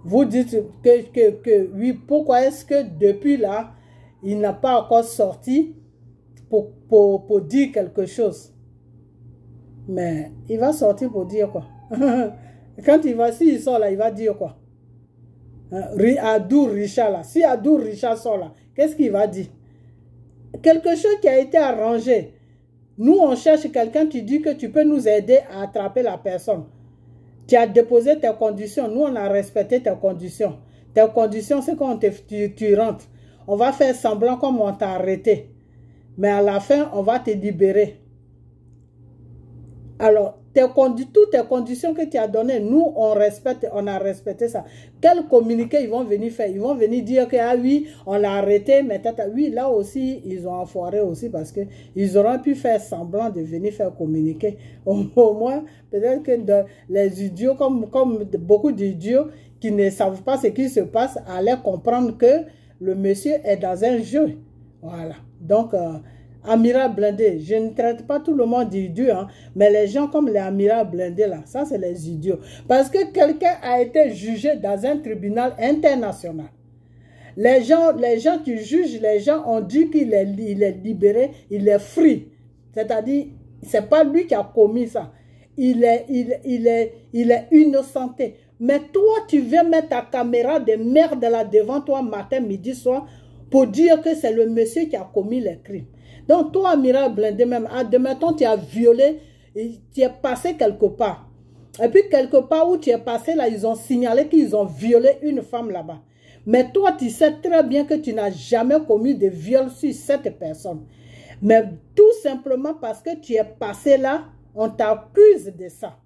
Vous dites que oui, pourquoi est-ce que depuis là, il n'a pas encore sorti pour dire quelque chose? Mais il va sortir pour dire quoi? Quand s'il sort là, il va dire quoi? Adou Richard là. Si Adou Richard sort là, qu'est-ce qu'il va dire? Quelque chose qui a été arrangé. Nous, on cherche quelqu'un, tu dis que tu peux nous aider à attraper la personne. Tu as déposé tes conditions. Nous, on a respecté tes conditions. Tes conditions, c'est quand tu rentres. On va faire semblant comme on t'a arrêté. Mais à la fin, on va te libérer. Alors, toutes tes conditions que tu as données, nous, on a respecté ça. Quel communiqué ils vont venir faire? Ils vont venir dire que, ah oui, on l'a arrêté, mais oui, là aussi, ils ont enfoiré aussi parce qu'ils auraient pu faire semblant de venir faire communiquer. Au moins, peut-être que les idiots, comme beaucoup d'idiots qui ne savent pas ce qui se passe, allaient comprendre que le monsieur est dans un jeu. Voilà. Donc, Amiral Blindé, je ne traite pas tout le monde d'idiot, hein, mais les gens comme les Amiral Blindé là, ça c'est les idiots. Parce que quelqu'un a été jugé dans un tribunal international. Les gens qui jugent, les gens ont dit qu'il est libéré, il est free. C'est-à-dire, c'est pas lui qui a commis ça. Il est innocenté. Mais toi, tu viens mettre ta caméra de merde là devant toi matin, midi, soir, pour dire que c'est le monsieur qui a commis les crimes. Donc, toi, Amiral Blindé, même, admettons, tu as violé, tu es passé quelque part. Et puis, quelque part où tu es passé, là, ils ont signalé qu'ils ont violé une femme là-bas. Mais toi, tu sais très bien que tu n'as jamais commis de viol sur cette personne. Mais tout simplement parce que tu es passé là, on t'accuse de ça.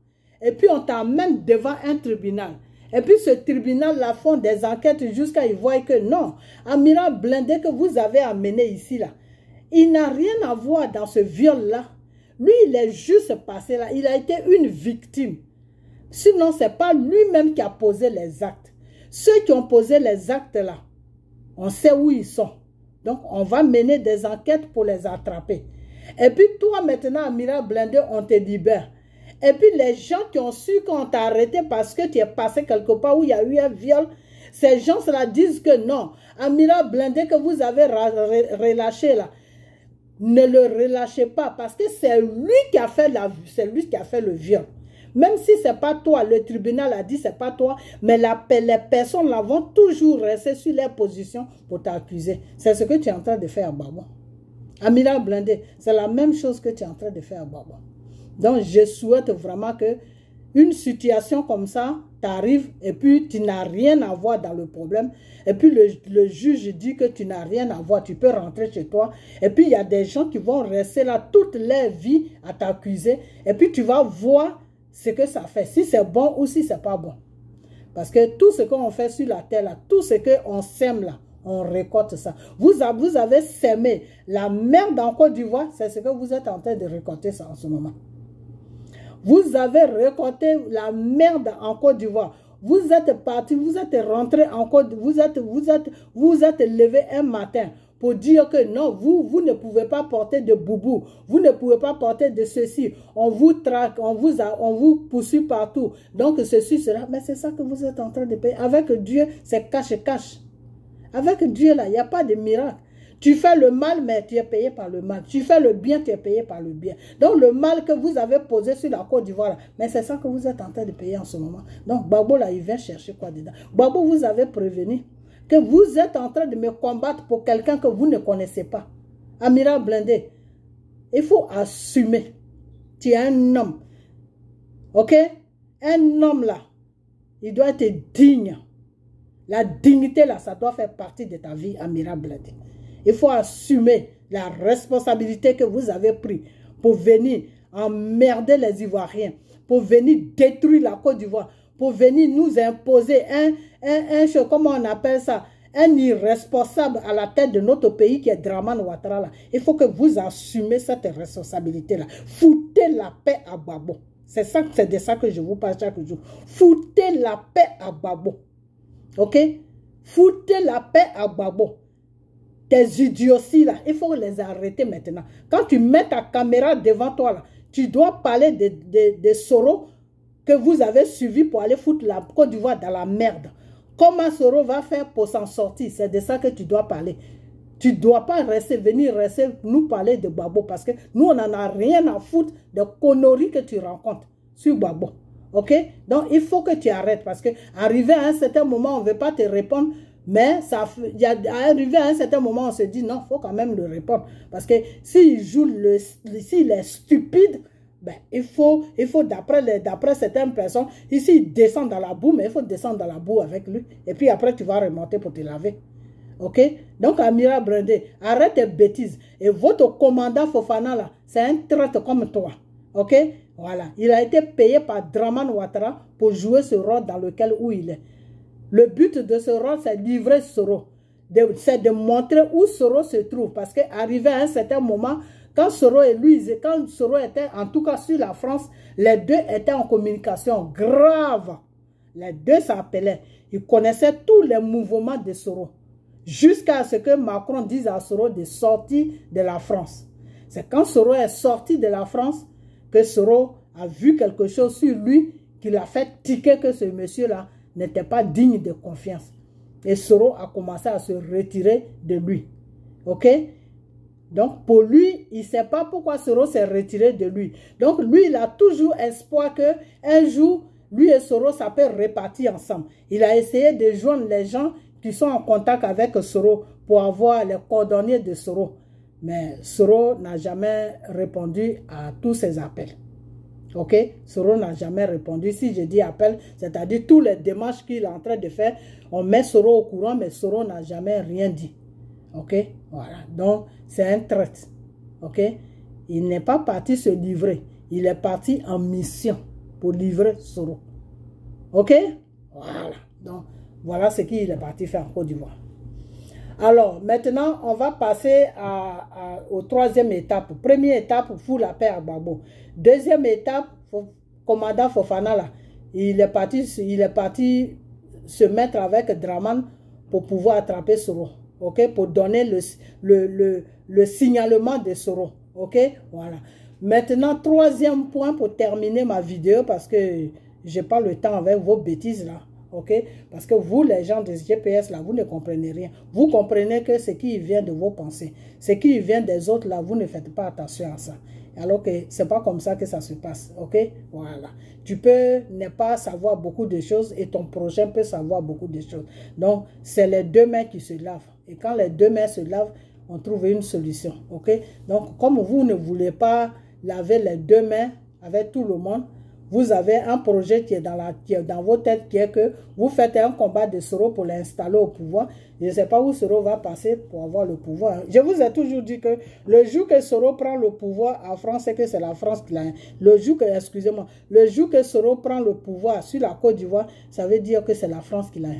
Et puis, on t'amène devant un tribunal. Et puis, ce tribunal-là font des enquêtes jusqu'à y voir que non, Amiral Blindé que vous avez amené ici, là, il n'a rien à voir dans ce viol-là. Lui, il est juste passé là. Il a été une victime. Sinon, ce n'est pas lui-même qui a posé les actes. Ceux qui ont posé les actes là, on sait où ils sont. Donc, on va mener des enquêtes pour les attraper. Et puis, toi, maintenant, Amiral Blindé, on te libère. Et puis, les gens qui ont su qu'on t'a arrêté parce que tu es passé quelque part où il y a eu un viol, ces gens-là disent que non. Amiral Blindé que vous avez relâché là, ne le relâchez pas parce que c'est lui qui a fait le viol. Même si ce n'est pas toi, le tribunal a dit ce n'est pas toi, mais les personnes là vont toujours rester sur leur position pour t'accuser. C'est ce que tu es en train de faire à Babon. Amiral Blindé, c'est la même chose que tu es en train de faire à Babon. Donc je souhaite vraiment que une situation comme ça t'arrive et puis tu n'as rien à voir dans le problème. Et puis le juge dit que tu n'as rien à voir, tu peux rentrer chez toi. Et puis il y a des gens qui vont rester là toute leur vie à t'accuser. Et puis tu vas voir ce que ça fait, si c'est bon ou si c'est pas bon. Parce que tout ce qu'on fait sur la terre là, tout ce qu'on sème là, on récolte ça. Vous avez sémé la merde en Côte d'Ivoire, c'est ce que vous êtes en train de récolter ça en ce moment. Vous avez récolté la merde en Côte d'Ivoire. Vous êtes parti, vous êtes rentré en Côte d'Ivoire, vous êtes levé un matin pour dire que non, vous ne pouvez pas porter de boubou, vous ne pouvez pas porter de ceci, on vous traque, on vous poursuit partout. Donc ceci sera, mais c'est ça que vous êtes en train de payer. Avec Dieu, c'est cache-cache. Avec Dieu là, il n'y a pas de miracle. Tu fais le mal, mais tu es payé par le mal. Tu fais le bien, tu es payé par le bien. Donc, le mal que vous avez posé sur la Côte d'Ivoire, mais c'est ça que vous êtes en train de payer en ce moment. Donc, Gbagbo, là, il vient chercher quoi dedans? Gbagbo, vous avez prévenu que vous êtes en train de me combattre pour quelqu'un que vous ne connaissez pas. Amiral Blindé, il faut assumer. Tu es un homme. OK? Un homme, là, il doit être digne. La dignité, là, ça doit faire partie de ta vie, Amiral Blindé. Il faut assumer la responsabilité que vous avez prise pour venir emmerder les Ivoiriens, pour venir détruire la Côte d'Ivoire, pour venir nous imposer comment on appelle ça, un irresponsable à la tête de notre pays qui est Dramane Ouattara. Là. Il faut que vous assumez cette responsabilité-là. Foutez la paix à Gbagbo. C'est de ça que je vous parle chaque jour. Foutez la paix à Gbagbo. OK? Foutez la paix à Gbagbo. Tes idioties là, il faut les arrêter maintenant. Quand tu mets ta caméra devant toi là, tu dois parler de Soro que vous avez suivi pour aller foutre la Côte d'Ivoire dans la merde. Comment Soro va faire pour s'en sortir? C'est de ça que tu dois parler. Tu ne dois pas venir nous parler de Gbagbo parce que nous, on n'en a rien à foutre de conneries que tu rencontres sur Gbagbo. OK? Donc, il faut que tu arrêtes parce que arrivé à un certain moment, on ne veut pas te répondre. Mais arrivé à un certain moment, on se dit non, il faut quand même le répondre. Parce que s'il s'il est stupide, ben, il faut d'après certaines personnes, ici il descend dans la boue, mais il faut descendre dans la boue avec lui. Et puis après, tu vas remonter pour te laver. OK? Donc, Amiral Blindé, arrête tes bêtises. Et votre commandant Fofana, là, c'est un traître comme toi. OK? Voilà. Il a été payé par Dramane Ouattara pour jouer ce rôle dans lequel il est. Le but de ce rôle, c'est livrer Soro. C'est de montrer où Soro se trouve. Parce qu'arrivé à un certain moment, quand Soro était, en tout cas sur la France, les deux étaient en communication grave. Les deux s'appelaient. Ils connaissaient tous les mouvements de Soro. Jusqu'à ce que Macron dise à Soro de sortir de la France. C'est quand Soro est sorti de la France que Soro a vu quelque chose sur lui qui l'a fait tiquer que ce monsieur-là n'était pas digne de confiance. Et Soro a commencé à se retirer de lui. OK? Donc, pour lui, il ne sait pas pourquoi Soro s'est retiré de lui. Donc, lui, il a toujours espoir qu'un jour, lui et Soro, ça peut repartir ensemble. Il a essayé de joindre les gens qui sont en contact avec Soro pour avoir les coordonnées de Soro. Mais Soro n'a jamais répondu à tous ses appels. OK? Soro n'a jamais répondu. Si je dis appel, c'est-à-dire toutes les démarches qu'il est en train de faire, on met Soro au courant, mais Soro n'a jamais rien dit. OK? Voilà. Donc, c'est un traître. OK? Il n'est pas parti se livrer. Il est parti en mission pour livrer Soro. OK? Voilà. Donc, voilà ce qu'il est parti faire en Côte d'Ivoire. Alors, maintenant, on va passer aux troisième étape. Première étape, fout la paix à Gbagbo. Deuxième étape, commandant Fofana, là, il est parti se mettre avec Dramane pour pouvoir attraper Soro. OK? Pour donner le signalement de Soro. OK? Voilà. Maintenant, troisième point pour terminer ma vidéo parce que je n'ai pas le temps avec vos bêtises là. OK? Parce que vous, les gens des GPS, là, vous ne comprenez rien. Vous comprenez que ce qui vient de vos pensées, ce qui vient des autres, là, vous ne faites pas attention à ça. Alors que ce n'est pas comme ça que ça se passe. OK? Voilà. Tu peux ne pas savoir beaucoup de choses et ton prochain peut savoir beaucoup de choses. Donc, c'est les deux mains qui se lavent. Et quand les deux mains se lavent, on trouve une solution. OK? Donc, comme vous ne voulez pas laver les deux mains avec tout le monde, vous avez un projet qui est dans vos têtes, qui est que vous faites un combat de Soro pour l'installer au pouvoir. Je ne sais pas où Soro va passer pour avoir le pouvoir. Je vous ai toujours dit que le jour que Soro prend le pouvoir en France, c'est que c'est la France qui l'a. Le jour que Soro prend le pouvoir sur la Côte d'Ivoire, ça veut dire que c'est la France qui l'a.